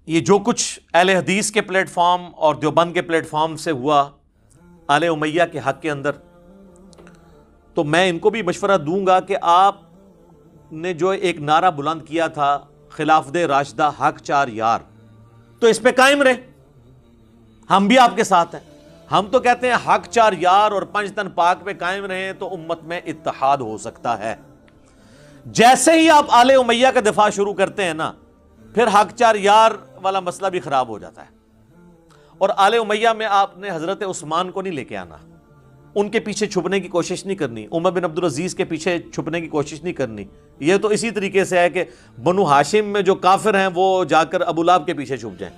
یہ جو کچھ اہل حدیث کے پلیٹ فارم اور دیوبند کے پلیٹ فارم سے ہوا آل امیہ کے حق کے اندر، تو میں ان کو بھی مشورہ دوں گا کہ آپ نے جو ایک نعرہ بلند کیا تھا خلافت راشدہ حق چار یار، تو اس پہ قائم رہے. ہم بھی آپ کے ساتھ ہیں. ہم تو کہتے ہیں حق چار یار اور پنج تن پاک پہ قائم رہیں تو امت میں اتحاد ہو سکتا ہے. جیسے ہی آپ آل امیہ کا دفاع شروع کرتے ہیں نا، پھر حق چار یار والا مسئلہ بھی خراب ہو جاتا ہے. اور آل امیہ میں آپ نے حضرت عثمان کو نہیں لے کے آنا، ان کے پیچھے چھپنے کی کوشش نہیں کرنی، عمر بن عبدالعزیز کے پیچھے چھپنے کی کوشش نہیں کرنی. یہ تو اسی طریقے سے ہے کہ بنو ہاشم میں جو کافر ہیں وہ جا کر ابو لہب کے پیچھے چھپ جائیں.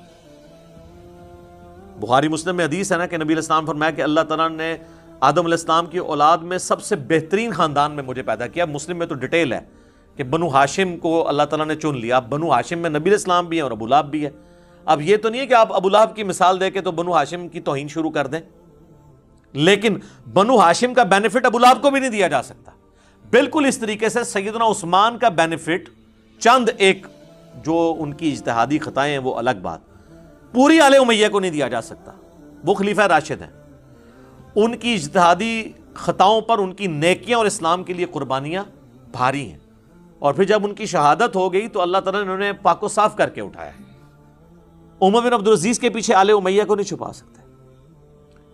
بخاری مسلم میں حدیث ہے نا کہ نبی علیہ السلام فرمایا کہ اللہ تعالیٰ نے آدم علیہ السلام کی اولاد میں سب سے بہترین خاندان میں مجھے پیدا کیا. مسلم میں تو ڈیٹیل ہے کہ بنو ہاشم کو اللہ تعالیٰ نے چن لیا. بنو ہاشم میں نبی علیہ السلام بھی ہیں اور ابو لہب بھی ہے. اب یہ تو نہیں ہے کہ آپ ابو لہب کی مثال دے کے تو بنو ہاشم کی توہین شروع کر دیں، لیکن بنو ہاشم کا بینیفٹ ابو لہب کو بھی نہیں دیا جا سکتا. بالکل اس طریقے سے سیدنا عثمان کا بینیفٹ چند ایک جو ان کی اجتہادی خطائیں ہیں وہ الگ بات، پوری آل امیہ کو نہیں دیا جا سکتا. وہ خلیفہ راشد ہیں، ان کی اجتہادی خطاؤں پر ان کی نیکیاں اور اسلام کے لیے قربانیاں بھاری ہیں. اور پھر جب ان کی شہادت ہو گئی تو اللہ تعالیٰ نے انہیں پاک و صاف کر کے اٹھایا ہے. عمر بن عبدالعزیز کے پیچھے آل امیہ کو نہیں چھپا سکتے.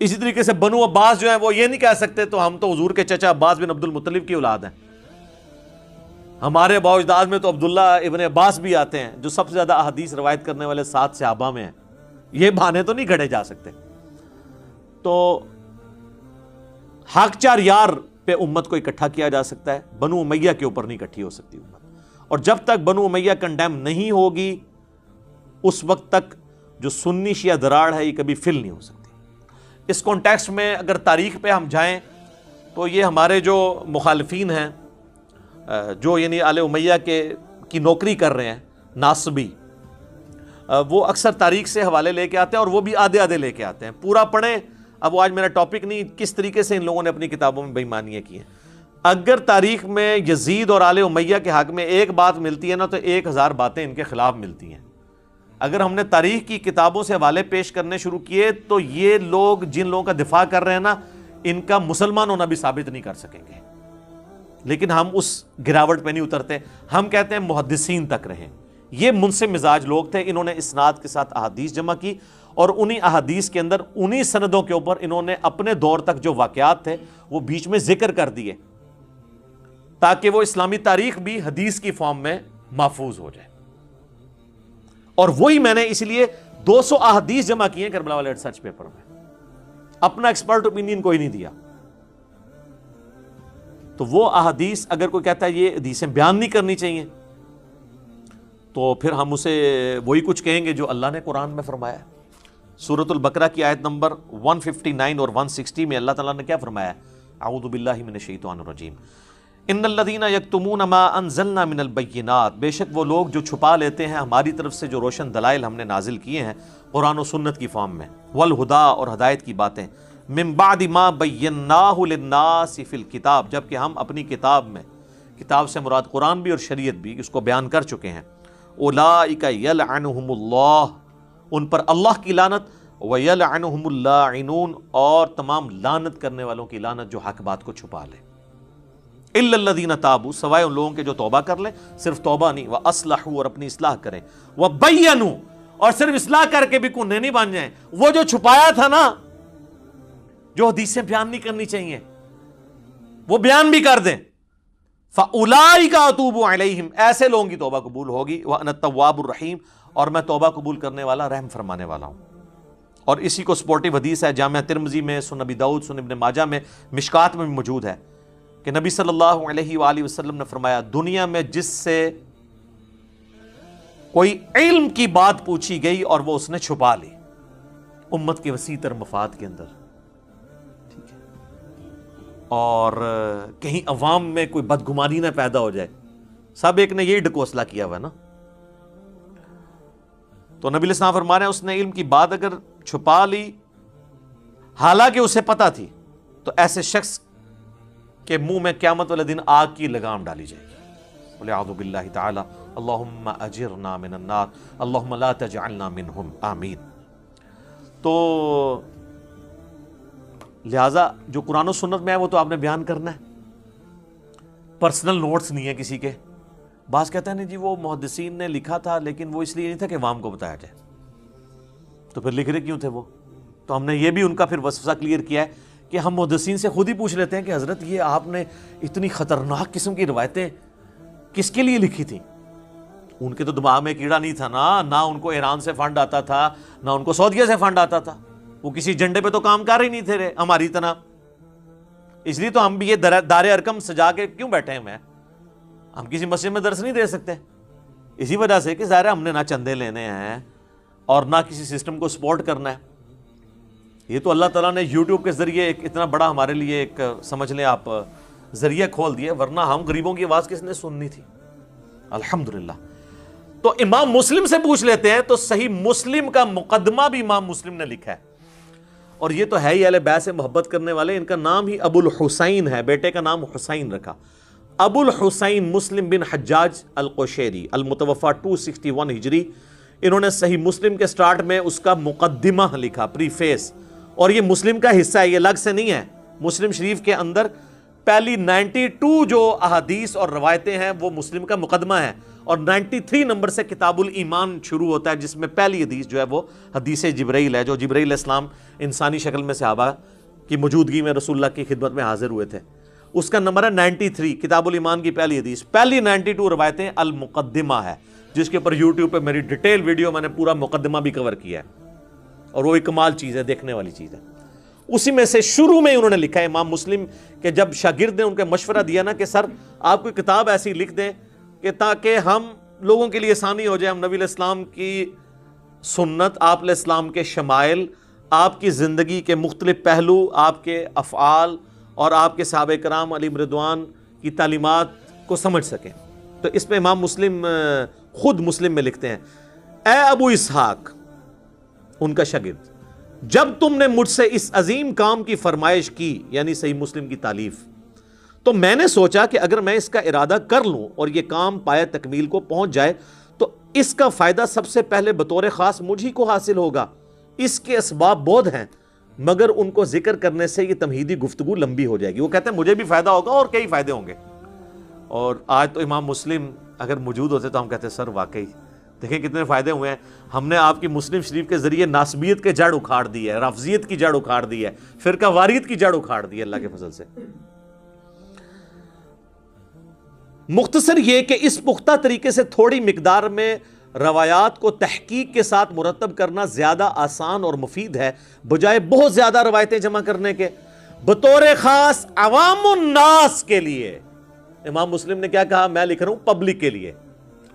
اسی طریقے سے بنو عباس جو ہیں وہ یہ نہیں کہہ سکتے تو ہم تو حضور کے چچا عباس بن عبد المطلب کی اولاد ہیں. ہمارے باء اجداد میں تو عبداللہ ابن عباس بھی آتے ہیں جو سب سے زیادہ احادیث روایت کرنے والے 7 صحابہ میں ہیں. یہ بہانے تو نہیں گھڑے جا سکتے. تو حق چار یار پہ امت کو اکٹھا کیا جا سکتا ہے، بنو امیہ کے اوپر نہیں اکٹھی ہو سکتی امت. اور جب تک بنو امیہ کنڈیم نہیں ہوگی اس وقت تک جو سنی شیعہ دراڑ ہے یہ کبھی فل نہیں ہو سکتی. اس کانٹیکسٹ میں اگر تاریخ پہ ہم جائیں تو یہ ہمارے جو مخالفین ہیں جو یعنی آل امیہ کی نوکری کر رہے ہیں ناصبی، وہ اکثر تاریخ سے حوالے لے کے آتے ہیں اور وہ بھی آدھے آدھے لے کے آتے ہیں. پورا پڑھیں، اب وہ آج میرا ٹاپک نہیں، کس طریقے سے ان لوگوں نے اپنی کتابوں میں بے ایمانیاں کی ہیں. اگر تاریخ میں یزید اور آل امیہ کے حق میں ایک بات ملتی ہے نا تو 1000 باتیں ان کے خلاف ملتی ہیں. اگر ہم نے تاریخ کی کتابوں سے حوالے پیش کرنے شروع کیے تو یہ لوگ جن لوگوں کا دفاع کر رہے ہیں نا ان کا مسلمان ہونا بھی ثابت نہیں کر سکیں گے. لیکن ہم اس گراوٹ پہ نہیں اترتے، ہم کہتے ہیں محدثین تک رہیں. یہ منصف مزاج لوگ تھے، انہوں نے اسناد کے ساتھ احادیث جمع کی اور انہی احادیث کے اندر انہی سندوں کے اوپر انہوں نے اپنے دور تک جو واقعات تھے وہ بیچ میں ذکر کر دیے تاکہ وہ اسلامی تاریخ بھی حدیث کی فارم میں محفوظ ہو جائے. اور وہی میں نے اس لیے 200 احادیث جمع کی ہیں کربلا والے ریسرچ پیپر میں. اپنا ایکسپرٹ اوپینین کوئی نہیں دیا. تو وہ احادیث اگر کوئی کہتا ہے یہ حدیثیں بیان نہیں کرنی چاہیے تو پھر ہم اسے وہی کچھ کہیں گے جو اللہ نے قرآن میں فرمایا ہے. سورۃ البقرہ کی آیت نمبر 159 اور 160 میں اللہ تعالیٰ نے کیا فرمایا ہے؟ اعوذ باللہ من الشیطان الرجیم، ان الذین یکتمون ما انزلنا من البینات، بے شک وہ لوگ جو چھپا لیتے ہیں ہماری طرف سے جو روشن دلائل ہم نے نازل کیے ہیں قرآن و سنت کی فارم میں، والہدا اور ہدایت کی باتیں، من بعد ما بیناہ للناس فی الکتاب، جبکہ ہم اپنی کتاب میں، کتاب سے مراد قرآن بھی اور شریعت بھی، اس کو بیان کر چکے ہیں. اولئک یلعنہم اللہ، ان پر اللہ کی لعنت، ویلعنہم اللاعنون، اور تمام لعنت کرنے والوں کی لعنت جو حق بات کو چھپا لے. الا الذین تابوا، سوائے ان لوگوں کے جو توبہ کر لیں، صرف توبہ نہیں، واصلحوا، اور اپنی اصلاح کریں، وبینوا، اور صرف اصلاح کر کے بھی کونے نہیں بن جائیں. وہ جو چھپایا تھا نا، جو حدیثیں بیان نہیں کرنی چاہیے وہ بیان بھی کر دیں. فَأُولَئِكَ أَتُوبُ عَلَيْهِمْ، ایسے لوگوں کی توبہ قبول ہوگی. وَأَنَا التَّوَّابُ الرَّحِيمُ، اور میں توبہ قبول کرنے والا رحم فرمانے والا ہوں. اور اسی کو سپورٹیو حدیث ہے جامعہ ترمذی میں، سنن ابی داؤد، سنن ابن ماجہ میں، مشکات میں بھی موجود ہے کہ نبی صلی اللہ علیہ وآلہ وسلم نے فرمایا، دنیا میں جس سے کوئی علم کی بات پوچھی گئی اور وہ اس نے چھپا لی امت کے وسیع تر مفاد کے اندر، ٹھیک ہے، اور کہیں عوام میں کوئی بدگمانی نہ پیدا ہو جائے. سب ایک نے یہی ڈکوسلا کیا ہوا ہے نا. تو نبی علیہ السلام فرما رہے ہیں اس نے علم کی بات اگر چھپا لی حالانکہ اسے پتا تھی تو ایسے شخص کے منہ میں قیامت والے دن آگ کی لگام ڈالی جائے گی. وَلِعَوْذُ بِاللَّهِ تَعَالَى اللہم اجرنا من النار اللہم لا تجعلنا منہم آمین۔ تو لہٰذا جو قرآن و سنت میں ہے وہ تو آپ نے بیان کرنا ہے، پرسنل نوٹس نہیں ہے کسی کے۔ بعض کہتے ہیں نہیں جی وہ محدثین نے لکھا تھا لیکن وہ اس لیے نہیں تھا کہ عوام کو بتایا جائے، تو پھر لکھ رہے کیوں تھے وہ؟ تو ہم نے یہ بھی ان کا پھر وسوسہ کلیئر کیا ہے کہ ہم محدثین سے خود ہی پوچھ لیتے ہیں کہ حضرت یہ آپ نے اتنی خطرناک قسم کی روایتیں کس کے لیے لکھی تھیں؟ ان کے تو دماغ میں کیڑا نہیں تھا نا، نہ ان کو ایران سے فنڈ آتا تھا نہ ان کو سعودیہ سے فنڈ آتا تھا، وہ کسی جنڈے پہ تو کام کر ہی نہیں تھے ہماری طرح۔ اس لیے تو ہم بھی یہ دار ارقم سجا کے کیوں بیٹھے ہیں؟ ہم کسی مسجد میں درس نہیں دے سکتے، اسی وجہ سے کہ ظاہر ہم نے نہ چندے لینے ہیں اور نہ کسی سسٹم کو سپورٹ کرنا ہے۔ یہ تو اللہ تعالیٰ نے یوٹیوب کے ذریعے ایک اتنا بڑا ہمارے لیے ایک سمجھ لیں آپ ذریعہ کھول دیا، ورنہ ہم غریبوں کی آواز کس نے سننی تھی؟ الحمدللہ۔ تو امام مسلم سے پوچھ لیتے ہیں، تو صحیح مسلم کا مقدمہ بھی امام مسلم نے لکھا ہے، اور یہ تو ہے ہی اہل بیت سے محبت کرنے والے، ان کا نام ہی ابو الحسین ہے، بیٹے کا نام حسین رکھا، ابو الحسین مسلم بن حجاج القشیری المتوفى 261 ہجری۔ انہوں نے صحیح مسلم کے سٹارٹ میں اس کا مقدمہ لکھا، پریفیس، اور یہ مسلم کا حصہ ہے، یہ الگ سے نہیں ہے۔ مسلم شریف کے اندر پہلی 92 جو احادیث اور روایتیں ہیں وہ مسلم کا مقدمہ ہے، اور 93 نمبر سے کتاب الایمان شروع ہوتا ہے، جس میں پہلی حدیث جو ہے وہ حدیث جبرائیل ہے، جو جبرائیل علیہ السلام انسانی شکل میں صحابہ کی موجودگی میں رسول اللہ کی خدمت میں حاضر ہوئے تھے۔ اس کا نمبر ہے 93، کتاب الایمان کی پہلی حدیث، پہلی 92 روایتیں المقدمہ ہے، جس کے اوپر یوٹیوب پہ میری ڈیٹیل ویڈیو میں نے پورا مقدمہ بھی کور کیا ہے، اور وہ ایک کمال چیز ہے، دیکھنے والی چیز ہے۔ اسی میں سے شروع میں انہوں نے لکھا ہے امام مسلم کہ جب شاگرد نے ان کا مشورہ دیا نا کہ سر آپ کوئی کتاب ایسی لکھ دیں کہ تاکہ ہم لوگوں کے لیے آسانی ہو جائے، ہم نبی علیہ السلام کی سنت، آپ علیہ السلام کے شمائل، آپ کی زندگی کے مختلف پہلو، آپ کے افعال اور آپ کے صحابہ کرام علیہم رضوان کی تعلیمات کو سمجھ سکیں۔ تو اس پہ امام مسلم خود مسلم میں لکھتے ہیں، اے ابو اسحاق، ان کا شاگرد، جب تم نے مجھ سے اس عظیم کام کی فرمائش کی، یعنی صحیح مسلم کی تالیف، تو میں نے سوچا کہ اگر میں اس کا ارادہ کر لوں اور یہ کام پائے تکمیل کو پہنچ جائے تو اس کا فائدہ سب سے پہلے بطور خاص مجھ ہی کو حاصل ہوگا۔ اس کے اسباب بہت ہیں، مگر ان کو ذکر کرنے سے یہ تمہیدی گفتگو لمبی ہو جائے گی۔ وہ کہتے ہیں مجھے بھی فائدہ ہوگا اور کئی فائدے ہوں گے۔ اور آج تو امام مسلم اگر موجود ہوتے تو ہم کہتے ہیں سر واقعی دیکھیں کتنے فائدے ہوئے ہیں، ہم نے آپ کی مسلم شریف کے ذریعے ناسبیت کے جڑ اکھاڑ دی ہے، رافضیت کی جڑ اکھاڑ دی ہے، فرقہ واریت کی جڑ اکھاڑ دی ہے اللہ کے فضل سے۔ مختصر یہ کہ اس پختہ طریقے سے تھوڑی مقدار میں روایات کو تحقیق کے ساتھ مرتب کرنا زیادہ آسان اور مفید ہے بجائے بہت زیادہ روایتیں جمع کرنے کے، بطور خاص عوام الناس کے لیے۔ امام مسلم نے کیا کہا؟ میں لکھ رہا ہوں پبلک کے لیے،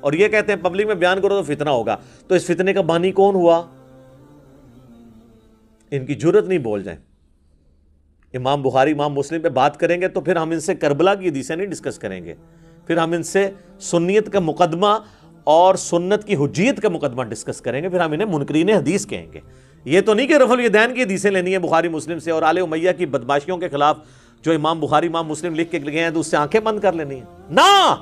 اور یہ کہتے ہیں پبلک میں بیان کرو تو فتنہ ہوگا، تو اس فتنے کا بانی کون ہوا؟ ان کی جرت نہیں بول جائیں۔ امام بخاری امام مسلم پہ بات کریں گے تو پھر ہم ان سے کربلا کی حدیثیں نہیں ڈسکس کریں گے، پھر ہم ان سے سنیت کا مقدمہ اور سنت کی حجیت کا مقدمہ ڈسکس کریں گے، پھر ہم انہیں منکرین حدیث کہیں گے۔ یہ تو نہیں کہ رفع الیدین کی حدیثیں لینی ہے بخاری مسلم سے، اور آل امیہ کی بدماشیوں کے خلاف جو امام بخاری امام مسلم لکھ کے گئے ہیں تو اس سے آنکھیں بند کر لینی ہے نا۔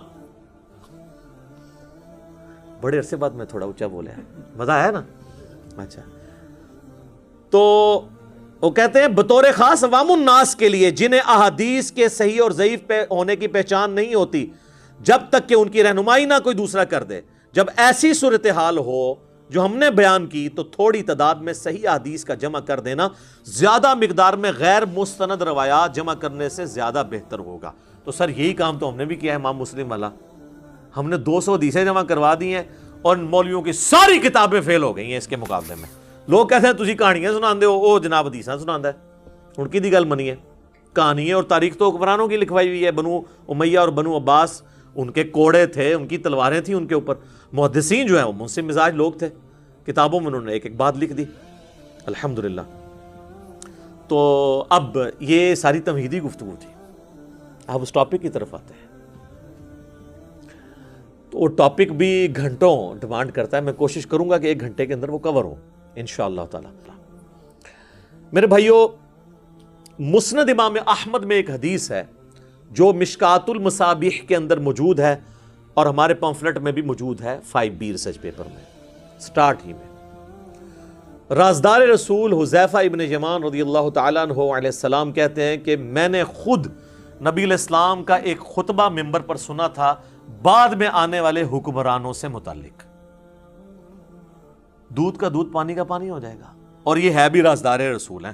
بڑے عرصے بعد میں تھوڑا اونچا بولے ہیں، مزہ آیا نا؟ اچھا، تو وہ کہتے ہیں بطور خاص عوام الناس کے لیے جنہیں احادیث کے صحیح اور ضعیف پہ ہونے کی پہچان نہیں ہوتی جب تک کہ ان کی رہنمائی نہ کوئی دوسرا کر دے۔ جب ایسی صورتحال ہو جو ہم نے بیان کی تو تھوڑی تعداد میں صحیح احادیث کا جمع کر دینا زیادہ مقدار میں غیر مستند روایات جمع کرنے سے زیادہ بہتر ہوگا۔ تو سر یہی کام تو ہم نے بھی کیا ہے امام مسلم والا، ہم نے 200 حدیثیں جمع کروا دی ہیں اور مولویوں کی ساری کتابیں فیل ہو گئی ہیں اس کے مقابلے میں۔ لوگ کہتے ہیں تسی کہانیاں سناندے ہو، او جناب حدیثاں سناندا ہے، ان کی دی گل منی ہے۔ کہانیاں اور تاریخ تو حکمرانوں کی لکھوائی ہوئی ہے، بنو امیہ اور بنو عباس، ان کے کوڑے تھے، ان کی تلواریں تھیں ان کے اوپر۔ محدثین جو ہیں وہ منصف مزاج لوگ تھے، کتابوں میں انہوں نے ایک ایک بات لکھ دی، الحمدللہ۔ تو اب یہ ساری تمہیدی گفتگو تھی، اب اس ٹاپک کی طرف آتے ہیں۔ تو وہ ٹاپک بھی گھنٹوں ڈیمانڈ کرتا ہے، میں کوشش کروں گا کہ 1 گھنٹے کے اندر وہ کور ہو انشاءاللہ تعالی۔ میرے بھائیو، مسند امام احمد میں ایک حدیث ہے جو مشکات المصابیح کے اندر موجود ہے، اور ہمارے پمفلٹ میں بھی موجود ہے 5B ریسرچ پیپر میں سٹارٹ ہی میں۔ رازدار رسول حذیفہ ابن یمان رضی اللہ تعالیٰ عنہ علیہ السلام کہتے ہیں کہ میں نے خود نبی علیہ السلام کا ایک خطبہ ممبر پر سنا تھا بعد میں آنے والے حکمرانوں سے متعلق، دودھ کا دودھ پانی کا پانی ہو جائے گا، اور یہ ہے بھی رازدار رسول ہیں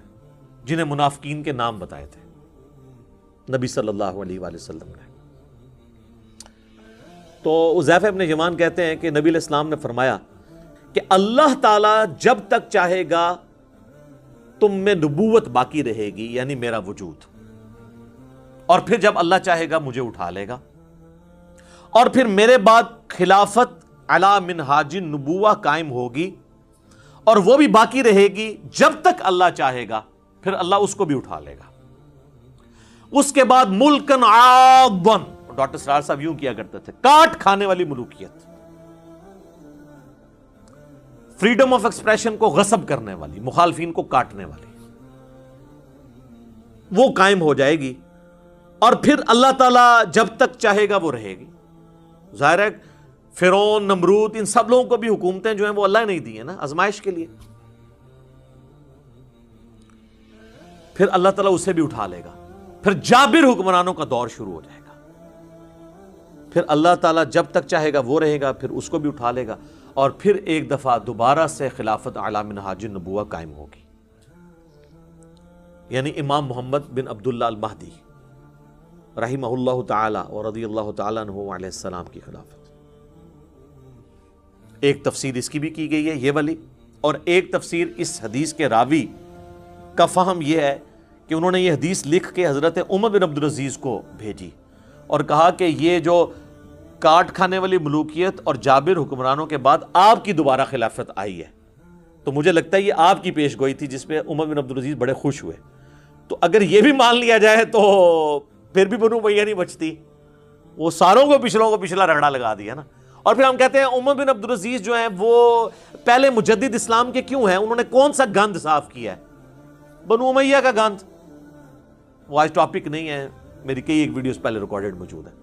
جنہیں منافقین کے نام بتائے تھے نبی صلی اللہ علیہ وآلہ وسلم نے۔ تو حذیفہ ابن یمان کہتے ہیں کہ نبی علیہ السلام نے فرمایا کہ اللہ تعالیٰ جب تک چاہے گا تم میں نبوت باقی رہے گی، یعنی میرا وجود، اور پھر جب اللہ چاہے گا مجھے اٹھا لے گا، اور پھر میرے بعد خلافت علی منہاج النبوہ قائم ہوگی، اور وہ بھی باقی رہے گی جب تک اللہ چاہے گا، پھر اللہ اس کو بھی اٹھا لے گا۔ اس کے بعد ملکن عاضن، ڈاکٹر سرار صاحب یوں کیا کرتے تھے، کاٹ کھانے والی ملوکیت، فریڈم آف ایکسپریشن کو غصب کرنے والی، مخالفین کو کاٹنے والی، وہ قائم ہو جائے گی، اور پھر اللہ تعالیٰ جب تک چاہے گا وہ رہے گی۔ ظاہر ہے فرعون، نمرود، ان سب لوگوں کو بھی حکومتیں جو ہیں وہ اللہ نے نہیں دی ہیں نا، آزمائش کے لیے، پھر اللہ تعالیٰ اسے بھی اٹھا لے گا، پھر جابر حکمرانوں کا دور شروع ہو جائے گا، پھر اللہ تعالیٰ جب تک چاہے گا وہ رہے گا، پھر اس کو بھی اٹھا لے گا، اور پھر ایک دفعہ دوبارہ سے خلافت علی منہاج النبوہ قائم ہوگی، یعنی امام محمد بن عبداللہ المہدی رحمہ اللہ تعالی اور رضی اللہ تعالیٰ عنہ علیہ السلام کی خلافت۔ ایک تفسیر اس کی بھی کی گئی ہے یہ والی، اور ایک تفسیر اس حدیث کے راوی کا فہم یہ ہے کہ انہوں نے یہ حدیث لکھ کے حضرت عمر بن عبدالعزیز کو بھیجی اور کہا کہ یہ جو کاٹ کھانے والی ملوکیت اور جابر حکمرانوں کے بعد آپ کی دوبارہ خلافت آئی ہے، تو مجھے لگتا ہے یہ آپ کی پیش گوئی تھی جس پہ عمر بن عبدالعزیز بڑے خوش ہوئے۔ تو اگر یہ بھی مان لیا جائے تو پھر بھی بنو امیہ نہیں بچتی، وہ ساروں کو پچھلا رگڑا لگا دیا نا۔ اور پھر ہم کہتے ہیں عمر بن عبدالعزیز جو ہیں وہ پہلے مجدد اسلام کے کیوں ہیں؟ انہوں نے کون سا گند صاف کیا ہے؟ بنو امیہ کا گند۔ وہ آج ٹاپک نہیں ہے، میری کئی ایک ویڈیوز پہلے ریکارڈڈ موجود ہے۔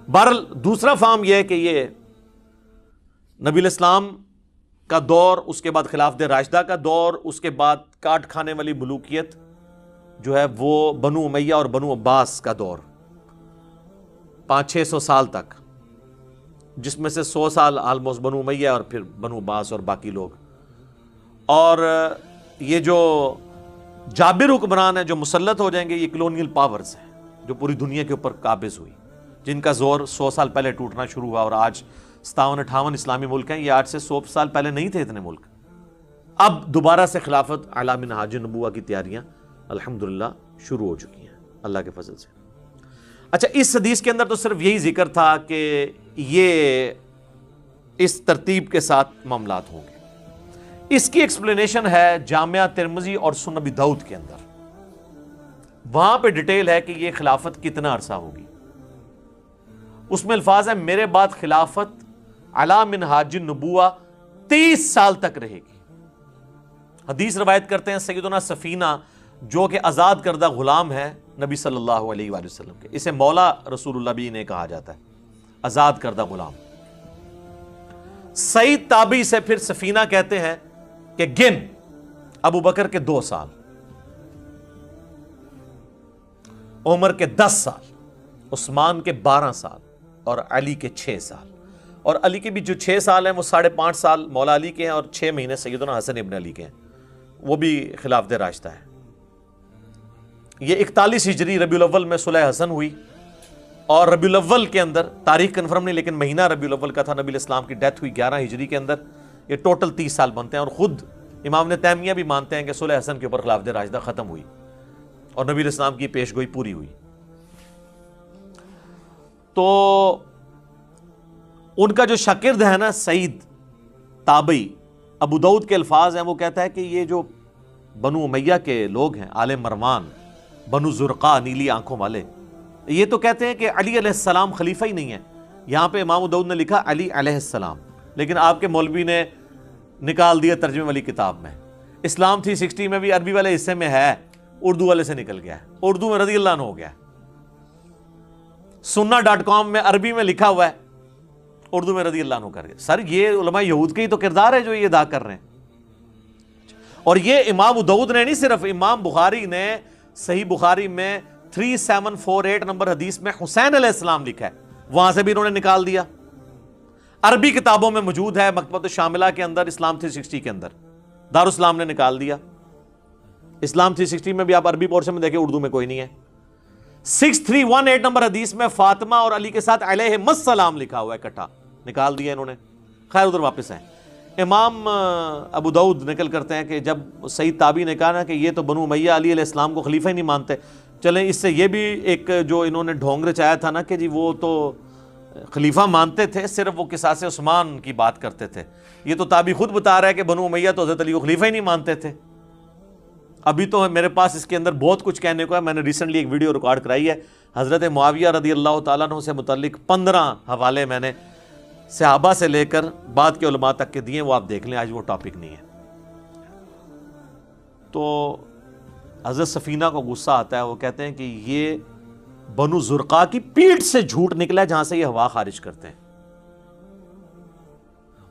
بہرحال دوسرا فہم یہ ہے کہ یہ نبی علیہ السلام کا دور، اس کے بعد خلافت راشدہ کا دور، اس کے بعد کاٹ کھانے والی ملوکیت جو ہے وہ بنو امیہ اور بنو عباس کا دور 500-600 سال تک، جس میں سے 100 سال آلموسٹ بنو امیہ اور پھر بنو عباس اور باقی لوگ۔ اور یہ جو جابر حکمران ہیں جو مسلط ہو جائیں گے، یہ کلونیل پاورز ہیں جو پوری دنیا کے اوپر قابض ہوئی، جن کا زور 100 سال پہلے ٹوٹنا شروع ہوا، اور آج 57-58 اسلامی ملک ہیں۔ یہ آج سے 100 سال پہلے نہیں تھے اتنے ملک۔ اب دوبارہ سے خلافت علی منہاج النبوہ کی تیاریاں الحمدللہ شروع ہو چکی ہیں اللہ کے فضل سے۔ اچھا، اس حدیث کے اندر تو صرف یہی ذکر تھا کہ یہ اس ترتیب کے ساتھ معاملات ہوں گے۔ اس کی ایکسپلینیشن ہے جامعہ ترمذی اور سنن ابی داؤد کے اندر، وہاں پہ ڈیٹیل ہے کہ یہ خلافت کتنا عرصہ ہوگی۔ اس میں الفاظ ہیں میرے بعد خلافت علی منہاج النبوہ 30 سال تک رہے گی۔ حدیث روایت کرتے ہیں سیدنا سفینہ جو کہ آزاد کردہ غلام ہے نبی صلی اللہ علیہ وآلہ وسلم کے، اسے مولا رسول اللہ بھی نے کہا جاتا ہے، آزاد کردہ غلام۔ سعید تابعی سے پھر سفینہ کہتے ہیں کہ گن ابو بکر کے 2 سال، عمر کے 10 سال، عثمان کے 12 سال اور علی کے 6 سال۔ اور علی کے بھی جو 6 سال ہیں وہ 5.5 سال مولا علی کے ہیں اور 6 مہینے سیدنا حسن ابن علی کے ہیں، وہ بھی خلافت راشدہ ہے۔ یہ 41 ہجری ربیع الاول میں صلح حسن ہوئی، اور ربیع الاول کے اندر، تاریخ کنفرم نہیں لیکن مہینہ ربیع الاول کا تھا، نبی علیہ السلام کی ڈیتھ ہوئی 11 ہجری کے اندر۔ یہ ٹوٹل 30 سال بنتے ہیں، اور خود امام ابن تیمیہ بھی مانتے ہیں کہ صلح حسن کے اوپر خلافت راشدہ ختم ہوئی اور نبی علیہ السلام کی پیش گوئی پوری ہوئی۔ تو ان کا جو شاگرد ہے نا سعید تابعی، ابو داؤد کے الفاظ ہیں، وہ کہتا ہے کہ یہ جو بنو امیہ کے لوگ ہیں، آل مروان، بنو زرقا، نیلی آنکھوں والے، یہ تو کہتے ہیں کہ علی علیہ السلام خلیفہ ہی نہیں ہے۔ یہاں پہ امام ابو داؤد نے لکھا علی علیہ السلام، لیکن آپ کے مولوی نے نکال دیا ترجمے والی کتاب میں۔ اسلام 360 میں بھی عربی والے حصے میں ہے، اردو والے سے نکل گیا ہے، اردو میں رضی اللہ عنہ ہو گیا ہے۔ سننا.com میں عربی میں لکھا ہوا ہے اردو میں رضی اللہ عنہ کر گئے. سر یہ علماء یہود کے ہی تو کردار ہے جو یہ ادا کر رہے ہیں. اور یہ امام ابو داؤد نے نہیں, صرف امام بخاری نے صحیح بخاری میں 3748 نمبر حدیث میں حسین علیہ السلام لکھا ہے, وہاں سے بھی انہوں نے نکال دیا. عربی کتابوں میں موجود ہے, مکتبۃ الشاملہ کے اندر, اسلام 360 کے اندر دارالاسلام نے نکال دیا. اسلام 360 میں بھی آپ عربی پورشن میں دیکھیں, اردو میں کوئی نہیں ہے. 6318 نمبر حدیث میں فاطمہ اور علی کے ساتھ علیہم السلام لکھا ہوا ہے, اکٹھا نکال دیا انہوں نے. خیر ادھر واپس ہیں. امام ابو داؤد نقل کرتے ہیں کہ جب سعید تابعی نے کہا نا کہ یہ تو بنو امیہ علی علیہ السلام کو خلیفہ ہی نہیں مانتے, چلیں اس سے یہ بھی ایک جو انہوں نے ڈھونگ رچایا تھا نا کہ جی وہ تو خلیفہ مانتے تھے, صرف وہ قصاص عثمان کی بات کرتے تھے. یہ تو تابعی خود بتا رہا ہے کہ بنو امیہ تو حضرت علی کو خلیفہ ہی نہیں مانتے تھے. ابھی تو میرے پاس اس کے اندر بہت کچھ کہنے کو ہے. میں نے ریسنٹلی ایک ویڈیو ریکارڈ کرائی ہے حضرت معاویہ رضی اللہ تعالیٰ عنہ سے متعلق 15 حوالے میں نے صحابہ سے لے کر بعد کے علماء تک کے دیے, وہ آپ دیکھ لیں, آج وہ ٹاپک نہیں ہے. تو حضرت سفینہ کو غصہ آتا ہے, وہ کہتے ہیں کہ یہ بنو زرقا کی پیٹھ سے جھوٹ نکلا ہے جہاں سے یہ ہوا خارج کرتے ہیں.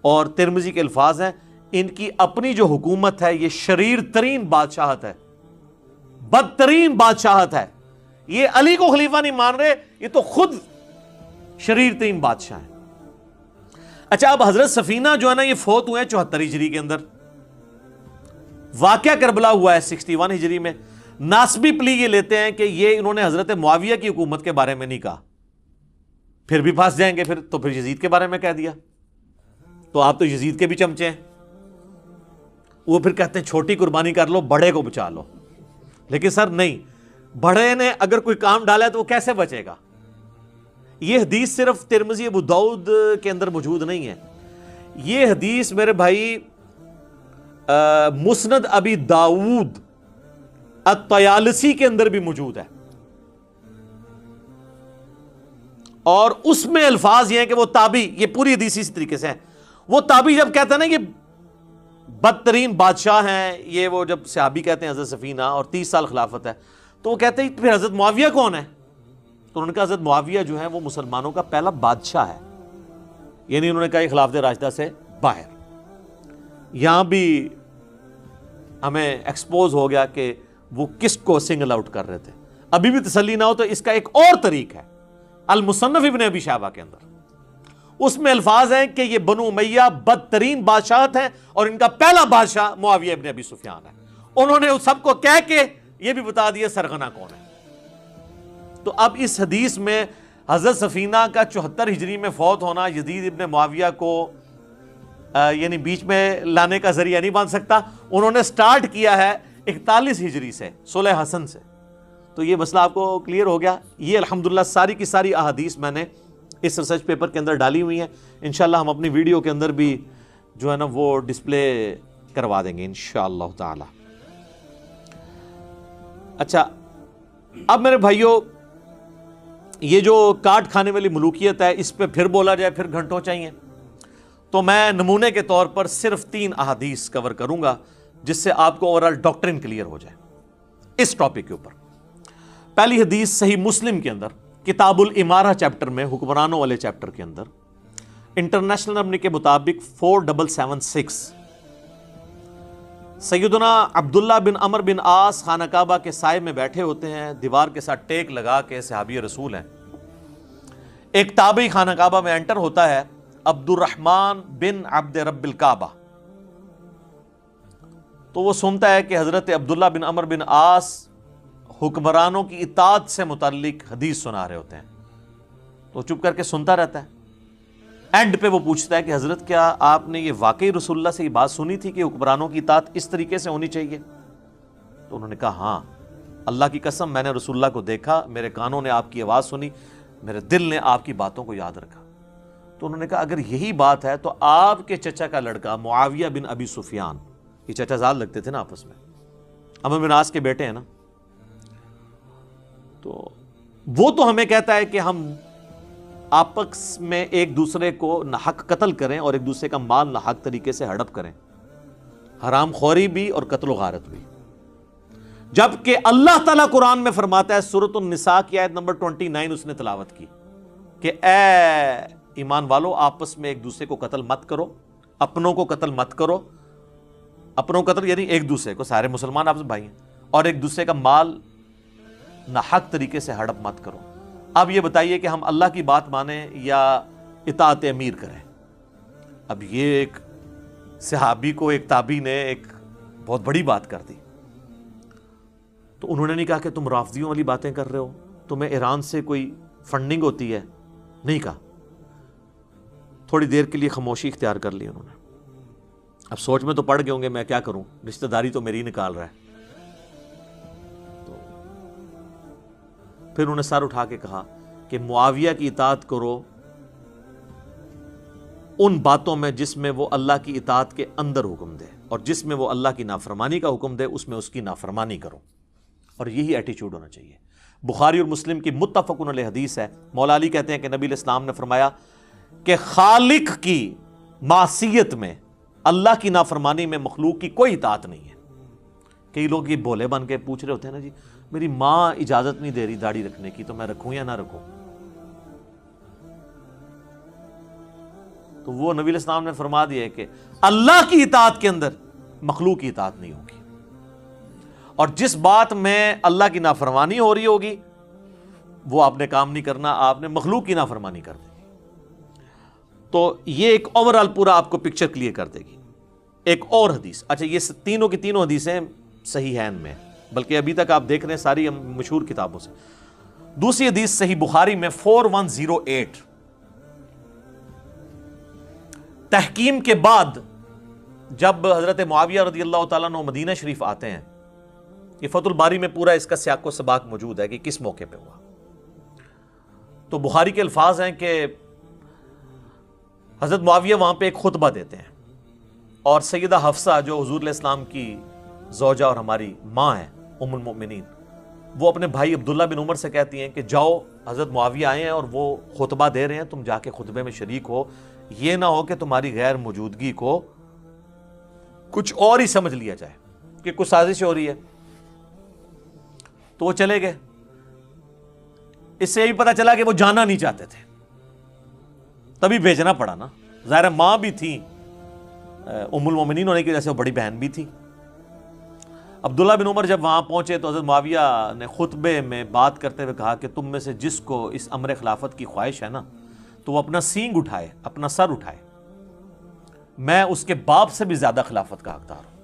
اور ترمذی کے الفاظ ہیں, ان کی اپنی جو حکومت ہے یہ شریر ترین بادشاہت ہے, بدترین بادشاہت ہے. یہ علی کو خلیفہ نہیں مان رہے, یہ تو خود شریر ترین بادشاہ ہیں. اچھا اب حضرت سفینہ جو ہے نا یہ فوت ہوئے ہیں 74 ہجری کے اندر, واقعہ کربلا ہوا ہے 61 ہجری میں. ناسبی پلی یہ لیتے ہیں کہ یہ انہوں نے حضرت معاویہ کی حکومت کے بارے میں نہیں کہا, پھر بھی پھنس جائیں گے پھر یزید کے بارے میں کہہ دیا, تو آپ تو یزید کے بھی چمچے ہیں. وہ پھر کہتے ہیں چھوٹی قربانی کر لو, بڑے کو بچا لو. لیکن سر نہیں, بڑے نے اگر کوئی کام ڈالا ہے تو وہ کیسے بچے گا؟ یہ حدیث صرف ترمذی ابو داؤد کے اندر موجود نہیں ہے, یہ حدیث میرے بھائی مسند ابی داؤد الطیالسی کے اندر بھی موجود ہے. اور اس میں الفاظ یہ ہیں کہ وہ تابعی, یہ پوری حدیث اسی طریقے سے ہے, وہ تابعی جب کہتا ہے نا یہ بدترین بادشاہ ہیں, یہ وہ جب صحابی کہتے ہیں حضرت سفینہ اور 30 سال خلافت ہے, تو وہ کہتے ہیں پھر حضرت معاویہ کون ہے؟ تو انہوں نے کہا حضرت معاویہ جو ہے وہ مسلمانوں کا پہلا بادشاہ ہے, یعنی انہوں نے کہا یہ خلافت راشدہ سے باہر. یہاں بھی ہمیں ایکسپوز ہو گیا کہ وہ کس کو سنگل آؤٹ کر رہے تھے. ابھی بھی تسلی نہ ہو تو اس کا ایک اور طریق ہے المصنف ابن ابی شیبہ کے اندر, اس میں الفاظ ہیں کہ یہ بنو امیہ بدترین بادشاہت ہیں اور ان کا پہلا بادشاہ معاویہ ابن ابی سفیان ہے. انہوں نے اس سب کو کہہ کے یہ بھی بتا دیا سرغنہ کون ہے. تو اب اس حدیث میں حضرت سفینہ کا 74 ہجری میں فوت ہونا یزید ابن معاویہ کو یعنی بیچ میں لانے کا ذریعہ نہیں بن سکتا. انہوں نے سٹارٹ کیا ہے 41 ہجری سے, صلح حسن سے. تو یہ مسئلہ آپ کو کلیئر ہو گیا. یہ الحمدللہ ساری کی ساری احادیث میں نے اس ریسرچ پیپر کے اندر ڈالی ہوئی ہیں. انشاءاللہ ہم اپنی ویڈیو کے اندر بھی جو ہے نا وہ ڈسپلے کروا دیں گے انشاءاللہ تعالی. اچھا اب میرے بھائیوں, یہ جو کاٹ کھانے والی ملوکیت ہے اس پہ پھر بولا جائے پھر گھنٹوں چاہیے, تو میں نمونے کے طور پر صرف 3 احادیث کور کروں گا جس سے آپ کو اوورال ڈاکٹرن کلیئر ہو جائے اس ٹاپک کے اوپر. پہلی حدیث صحیح مسلم کے اندر کتاب الامارہ چیپٹر میں, حکمرانوں والے چیپٹر کے اندر, انٹرنیشنل نمبر کے مطابق 4776, سیدنا عبداللہ بن عمر بن عاص خانہ کعبہ کے سائے میں بیٹھے ہوتے ہیں, دیوار کے ساتھ ٹیک لگا کے, صحابی رسول ہیں. ایک تابعی خانہ کعبہ میں انٹر ہوتا ہے, عبد الرحمن بن عبد رب الکعبہ. تو وہ سنتا ہے کہ حضرت عبداللہ بن عمر بن عاص حکمرانوں کی اطاعت سے متعلق حدیث سنا رہے ہوتے ہیں, تو چپ کر کے سنتا رہتا ہے. اینڈ پہ وہ پوچھتا ہے کہ حضرت کیا آپ نے یہ واقعی رسول اللہ سے یہ بات سنی تھی کہ حکمرانوں کی اطاعت اس طریقے سے ہونی چاہیے؟ تو انہوں نے کہا ہاں, اللہ کی قسم میں نے رسول اللہ کو دیکھا, میرے کانوں نے آپ کی آواز سنی, میرے دل نے آپ کی باتوں کو یاد رکھا. تو انہوں نے کہا اگر یہی بات ہے تو آپ کے چچا کا لڑکا معاویہ بن ابی سفیان, یہ چچا زاد لگتے تھے نا آپس میں, عمرو بن عاص کے بیٹے ہیں نا, تو وہ تو ہمیں کہتا ہے کہ ہم آپس میں ایک دوسرے کو ناحق قتل کریں اور ایک دوسرے کا مال ناحق طریقے سے ہڑپ کریں, حرام خوری بھی اور قتل و غارت بھی. جبکہ اللہ تعالیٰ قرآن میں فرماتا ہے, سورۃ النساء کی آیت نمبر 29 اس نے تلاوت کی کہ اے ایمان والو آپس میں ایک دوسرے کو قتل مت کرو، اپنوں کو قتل مت کرو، اپنوں قتل یعنی ایک دوسرے کو، سارے مسلمان آپس میں بھائی ہیں، اور ایک دوسرے کا مال ناحق طریقے سے ہڑپ مت کرو۔ اب یہ بتائیے کہ ہم اللہ کی بات مانیں یا اطاعت امیر کریں؟ اب یہ ایک صحابی کو ایک تابعی نے ایک بہت بڑی بات کر دی، تو انہوں نے نہیں کہا کہ تم رافضیوں والی باتیں کر رہے ہو، تمہیں ایران سے کوئی فنڈنگ ہوتی ہے، نہیں کہا، تھوڑی دیر کے لیے خاموشی اختیار کر لی انہوں نے۔ اب سوچ میں تو پڑ گئے ہوں گے میں کیا کروں، رشتہ داری تو میری نکال رہا ہے۔ تو پھر انہوں نے سر اٹھا کے کہا کہ معاویہ کی اطاعت کرو ان باتوں میں جس میں وہ اللہ کی اطاعت کے اندر حکم دے، اور جس میں وہ اللہ کی نافرمانی کا حکم دے اس میں اس کی نافرمانی کرو، اور یہی ایٹیچیوڈ ہونا چاہیے۔ بخاری اور مسلم کی متفق علیہ حدیث ہے، مولا علی کہتے ہیں کہ نبی علیہ السلام نے فرمایا کہ خالق کی معصیت میں، اللہ کی نافرمانی میں مخلوق کی کوئی اطاعت نہیں ہے۔ کئی لوگ یہ بولے بن کے پوچھ رہے ہوتے ہیں نا، جی میری ماں اجازت نہیں دے رہی داڑھی رکھنے کی تو میں رکھوں یا نہ رکھوں؟ تو وہ نبی علیہ السلام نے فرما دیا ہے کہ اللہ کی اطاعت کے اندر مخلوق کی اطاعت نہیں ہوگی، اور جس بات میں اللہ کی نافرمانی ہو رہی ہوگی وہ آپ نے کام نہیں کرنا، آپ نے مخلوق کی نافرمانی کر دی۔ تو یہ ایک اوورآل پورا آپ کو پکچر کلیئر کر دے گی۔ ایک اور حدیث، اچھا یہ تینوں کی تینوں حدیثیں صحیحین میں، بلکہ ابھی تک آپ دیکھ رہے ہیں ساری مشہور کتابوں سے۔ دوسری حدیث صحیح بخاری میں 4108، تحکیم کے بعد جب حضرت معاویہ رضی اللہ تعالیٰ عنہ مدینہ شریف آتے ہیں، یہ فتح الباری میں پورا اس کا سیاق و سباق موجود ہے کہ کس موقع پہ ہوا۔ تو بخاری کے الفاظ ہیں کہ حضرت معاویہ وہاں پہ ایک خطبہ دیتے ہیں، اور سیدہ حفصہ جو حضور علیہ السلام کی زوجہ اور ہماری ماں ہیں ام المؤمنین، وہ اپنے بھائی عبداللہ بن عمر سے کہتی ہیں کہ جاؤ، حضرت معاویہ آئے ہیں اور وہ خطبہ دے رہے ہیں، تم جا کے خطبے میں شریک ہو، یہ نہ ہو کہ تمہاری غیر موجودگی کو کچھ اور ہی سمجھ لیا جائے کہ کچھ سازش ہو رہی ہے۔ تو وہ چلے گئے۔ اس سے بھی پتہ چلا کہ وہ جانا نہیں چاہتے تھے، تبھی بھیجنا پڑا نا، ظاہر ماں بھی تھی، ام المومنین ہونے کی وجہ سے وہ بڑی بہن بھی تھی۔ عبداللہ بن عمر جب وہاں پہنچے تو حضرت معاویہ نے خطبے میں بات کرتے ہوئے کہا کہ تم میں سے جس کو اس امر خلافت کی خواہش ہے نا، تو وہ اپنا سینگ اٹھائے، اپنا سر اٹھائے، میں اس کے باپ سے بھی زیادہ خلافت کا حقدار ہوں۔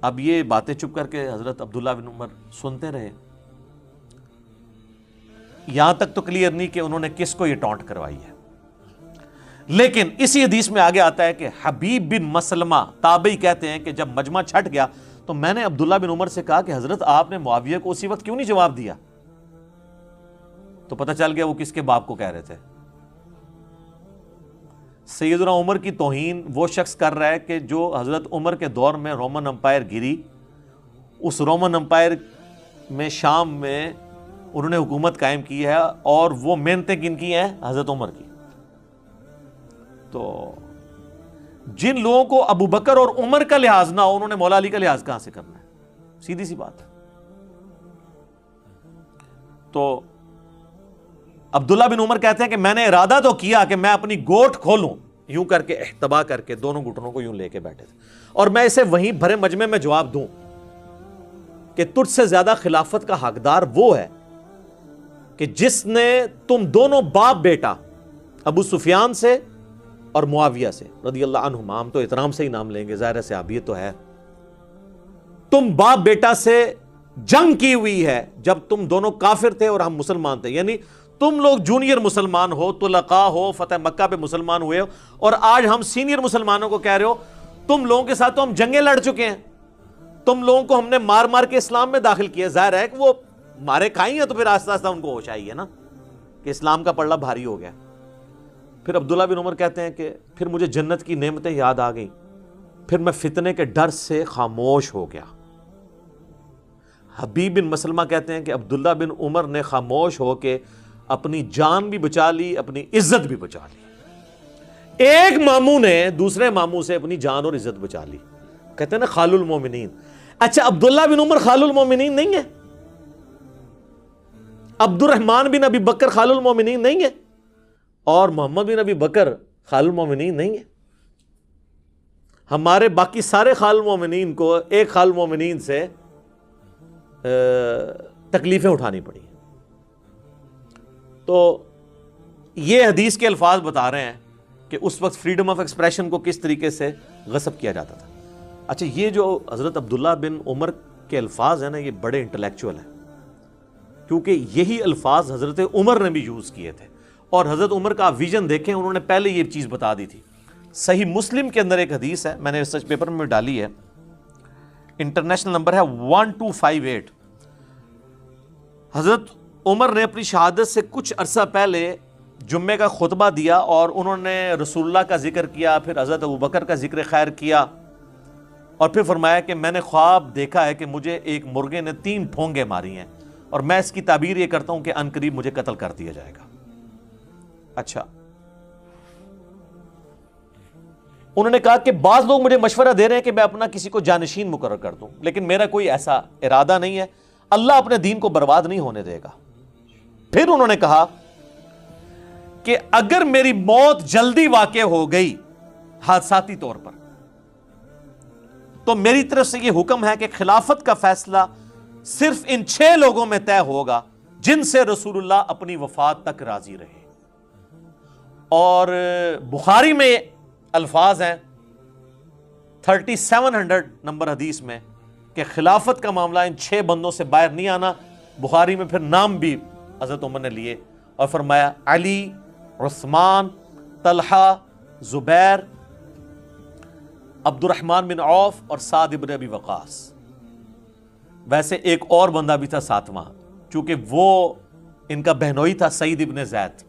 اب یہ باتیں چپ کر کے حضرت عبداللہ بن عمر سنتے رہے، یہاں تک تو کلیئر نہیں کہ انہوں نے کس کو یہ ٹونٹ کروائی ہے، لیکن اسی حدیث میں آگے آتا ہے کہ حبیب بن مسلمہ تابعی کہتے ہیں کہ جب مجمع چھٹ گیا تو میں نے عبداللہ بن عمر سے کہا کہ حضرت آپ نے معاویہ کو اسی وقت کیوں نہیں جواب دیا؟ تو پتہ چل گیا وہ کس کے باپ کو کہہ رہے تھے۔ سیدنا عمر کی توہین وہ شخص کر رہا ہے کہ جو حضرت عمر کے دور میں رومن امپائر گری، اس رومن امپائر میں شام میں انہوں نے حکومت قائم کی ہے، اور وہ محنتیں کن کی ہیں؟ حضرت عمر کی۔ تو جن لوگوں کو ابو بکر اور عمر کا لحاظ نہ ہو، انہوں نے مولا علی کا لحاظ کہاں سے کرنا ہے؟ سیدھی سی بات ہے۔ تو عبداللہ بن عمر کہتے ہیں کہ میں نے ارادہ تو کیا کہ میں اپنی گوٹ کھولوں، یوں کر کے احتبا کر کے دونوں گھٹنوں کو یوں لے کے بیٹھے تھے، اور میں اسے وہیں بھرے مجمع میں جواب دوں کہ تجھ سے زیادہ خلافت کا حقدار وہ ہے کہ جس نے تم دونوں باپ بیٹا ابو سفیان سے اور معاویہ سے رضی اللہ عنہما، ہم تو احترام سے ہی نام لیں گے، ظاہر صحابیت تو ہے، تم باپ بیٹا سے جنگ کی ہوئی ہے جب تم دونوں کافر تھے اور ہم مسلمان تھے، یعنی تم لوگ جونیئر مسلمان ہو، طلقاء ہو، فتح مکہ پہ مسلمان ہوئے ہو، اور آج ہم سینئر مسلمانوں کو کہہ رہے ہو تم لوگوں کے ساتھ تو ہم جنگیں لڑ چکے ہیں، تم لوگوں کو ہم نے مار مار کے اسلام میں داخل کیا۔ ظاہر ہے کہ وہ مارے کھائی ہیں تو پھر آہستہ آہستہ ان کو ہوش آئی ہے نا کہ اسلام کا پلڑا بھاری ہو گیا۔ پھر عبداللہ بن عمر کہتے ہیں کہ پھر مجھے جنت کی نعمتیں یاد آ گئیں، پھر میں فتنے کے ڈر سے خاموش ہو گیا۔ حبیب بن مسلمہ کہتے ہیں کہ عبداللہ بن عمر نے خاموش ہو کے اپنی جان بھی بچا لی، اپنی عزت بھی بچا لی۔ ایک ماموں نے دوسرے ماموں سے اپنی جان اور عزت بچا لی، کہتے ہیں نا خال المومنین۔ اچھا عبداللہ بن عمر خال المومنین نہیں ہے؟ عبد الرحمن بن ابی بکر خال المومنین نہیں ہے اور محمد بن ابی بکر خال المومنین نہیں ہے. ہمارے باقی سارے خال المومنین کو ایک خال المومنین سے تکلیفیں اٹھانی پڑی. تو یہ حدیث کے الفاظ بتا رہے ہیں کہ اس وقت فریڈم آف ایکسپریشن کو کس طریقے سے غصب کیا جاتا تھا. اچھا یہ جو حضرت عبداللہ بن عمر کے الفاظ ہیں نا یہ بڑے انٹلیکچوئل ہیں, کیونکہ یہی الفاظ حضرت عمر نے بھی یوز کیے تھے, اور حضرت عمر کا ویژن دیکھیں, انہوں نے پہلے یہ چیز بتا دی تھی. صحیح مسلم کے اندر ایک حدیث ہے, میں نے ریسرچ پیپر میں ڈالی ہے, انٹرنیشنل نمبر ہے 1258. حضرت عمر نے اپنی شہادت سے کچھ عرصہ پہلے جمعے کا خطبہ دیا اور انہوں نے رسول اللہ کا ذکر کیا, پھر حضرت ابوبکر کا ذکر خیر کیا, اور پھر فرمایا کہ میں نے خواب دیکھا ہے کہ مجھے ایک مرغے نے 3 پھونگے ماری ہیں اور میں اس کی تعبیر یہ کرتا ہوں کہ ان قریب مجھے قتل کر دیا جائے گا. اچھا انہوں نے کہا کہ بعض لوگ مجھے مشورہ دے رہے ہیں کہ میں اپنا کسی کو جانشین مقرر کر دوں, لیکن میرا کوئی ایسا ارادہ نہیں ہے, اللہ اپنے دین کو برباد نہیں ہونے دے گا. پھر انہوں نے کہا کہ اگر میری موت جلدی واقع ہو گئی حادثاتی طور پر, تو میری طرف سے یہ حکم ہے کہ خلافت کا فیصلہ صرف ان 6 لوگوں میں طے ہوگا جن سے رسول اللہ اپنی وفات تک راضی رہے. اور بخاری میں الفاظ ہیں 3700 نمبر حدیث میں کہ خلافت کا معاملہ ان 6 بندوں سے باہر نہیں آنا. بخاری میں پھر نام بھی حضرت عمر نے لیے اور فرمایا علی, عثمان, طلحہ, زبیر, عبد الرحمن بن عوف اور سعد ابن ابی وقاص. ویسے ایک اور بندہ بھی تھا 7واں, چونکہ وہ ان کا بہنوئی تھا, سعید ابن زید.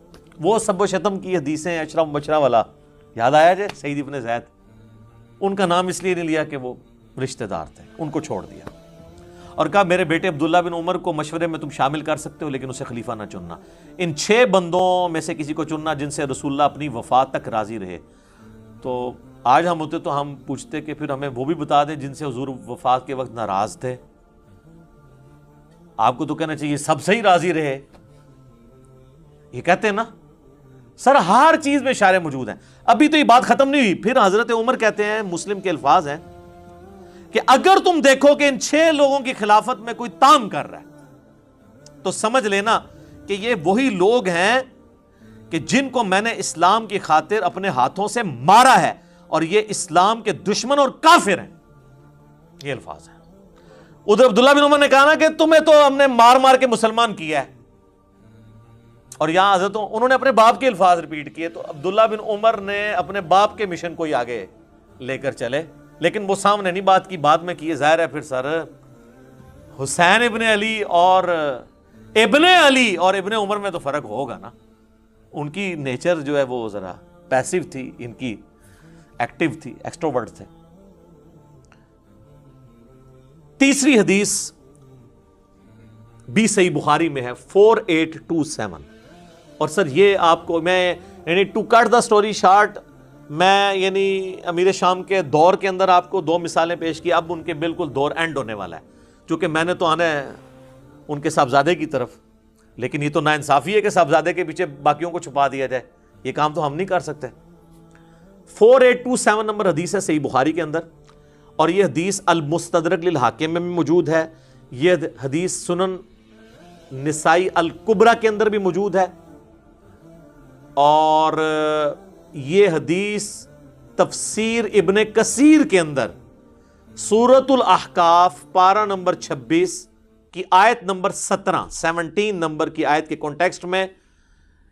وہ سب و شتم کی حدیثیں اشرف مبشرہ والا یاد آیا جائے, سعید ابن زید, ان کا نام اس لیے نہیں لیا کہ وہ رشتہ دار تھے, ان کو چھوڑ دیا اور کہا میرے بیٹے عبداللہ بن عمر کو مشورے میں تم شامل کر سکتے ہو, لیکن اسے خلیفہ نہ چننا. ان 6 بندوں میں سے کسی کو چننا جن سے رسول اللہ اپنی وفات تک راضی رہے. تو آج ہم ہوتے تو ہم پوچھتے کہ پھر ہمیں وہ بھی بتا دیں جن سے حضور وفات کے وقت ناراض تھے. آپ کو تو کہنا چاہیے سب سے ہی راضی رہے. یہ کہتے ہیں نا سر ہر چیز میں اشارے موجود ہیں. ابھی تو یہ بات ختم نہیں ہوئی. پھر حضرت عمر کہتے ہیں, مسلم کے الفاظ ہیں کہ اگر تم دیکھو کہ ان 6 لوگوں کی خلافت میں کوئی تام کر رہا ہے تو سمجھ لینا کہ یہ وہی لوگ ہیں کہ جن کو میں نے اسلام کی خاطر اپنے ہاتھوں سے مارا ہے, اور یہ اسلام کے دشمن اور کافر ہیں. یہ الفاظ ہیں. ادھر عبداللہ بن عمر نے کہا نا کہ تمہیں تو ہم نے مار مار کے مسلمان کیا ہے, اور یہاں حضرت انہوں نے اپنے باپ کے الفاظ ریپیٹ کیے. تو عبداللہ بن عمر نے اپنے باپ کے مشن کو ہی آگے لے کر چلے, لیکن وہ سامنے نہیں بات کی, بعد میں کی. ظاہر ہے پھر سر حسین ابن علی اور ابن علی اور ابن عمر میں تو فرق ہوگا نا. ان کی نیچر جو ہے وہ ذرا پیسیو تھی, ان کی ایکٹیو تھی, ایکسٹروورٹ تھے. تیسری حدیث بھی صحیح بخاری میں ہے 4827. اور سر یہ آپ کو میں یعنی to cut the story short, میں یعنی امیر شام کے دور کے اندر آپ کو 2 مثالیں پیش کی. اب ان کے بالکل دور اینڈ ہونے والا ہے, چونکہ میں نے تو آنا ہے ان کے صاحبزادے کی طرف, لیکن یہ تو ناانصافی ہے کہ صاحبزادے کے پیچھے باقیوں کو چھپا دیا جائے. یہ کام تو ہم نہیں کر سکتے. 4827 نمبر حدیث ہے صحیح بخاری کے اندر, اور یہ حدیث المستدرک للحاکم میں بھی موجود ہے. یہ حدیث سنن نسائی الکبریٰ کے اندر بھی موجود ہے, اور یہ حدیث تفسیر ابن کثیر کے اندر سورۃ الاحقاف پارہ نمبر 26 کی آیت نمبر 17 نمبر کی آیت کے کانٹیکسٹ میں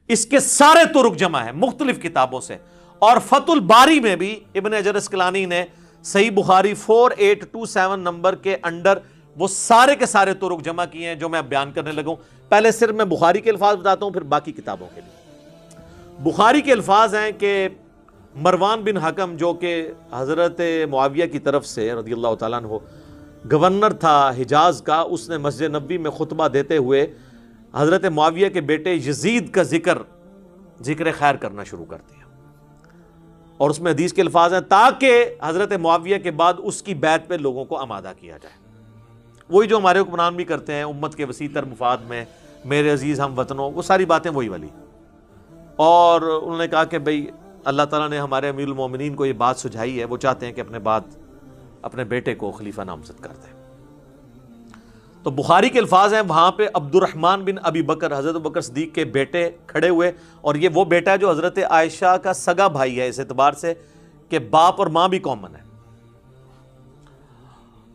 اس کے سارے طرق جمع ہیں مختلف کتابوں سے. اور فتح الباری میں بھی ابن حجر اسقلانی نے صحیح بخاری 4827 نمبر کے انڈر وہ سارے کے سارے طرق جمع کیے ہیں جو میں اب بیان کرنے لگا ہوں. پہلے صرف میں بخاری کے الفاظ بتاتا ہوں, پھر باقی کتابوں کے لیے. بخاری کے الفاظ ہیں کہ مروان بن حکم جو کہ حضرت معاویہ کی طرف سے رضی اللہ تعالیٰ عنہ گورنر تھا حجاز کا, اس نے مسجد نبوی میں خطبہ دیتے ہوئے حضرت معاویہ کے بیٹے یزید کا ذکر خیر کرنا شروع کر دیا. اور اس میں حدیث کے الفاظ ہیں تاکہ حضرت معاویہ کے بعد اس کی بیعت پہ لوگوں کو آمادہ کیا جائے. وہی جو ہمارے حکمران بھی کرتے ہیں امت کے وسیع تر مفاد میں, میرے عزیز ہم وطنوں، وہ ساری باتیں وہی والی. اور انہوں نے کہا کہ بھئی اللہ تعالیٰ نے ہمارے امیر المومنین کو یہ بات سجھائی ہے، وہ چاہتے ہیں کہ اپنے بیٹے کو خلیفہ نامزد کر دیں. تو بخاری کے الفاظ ہیں وہاں پہ عبد الرحمن بن ابی بکر، حضرت ابوبکر صدیق کے بیٹے کھڑے ہوئے، اور یہ وہ بیٹا ہے جو حضرت عائشہ کا سگا بھائی ہے اس اعتبار سے کہ باپ اور ماں بھی کامن ہے.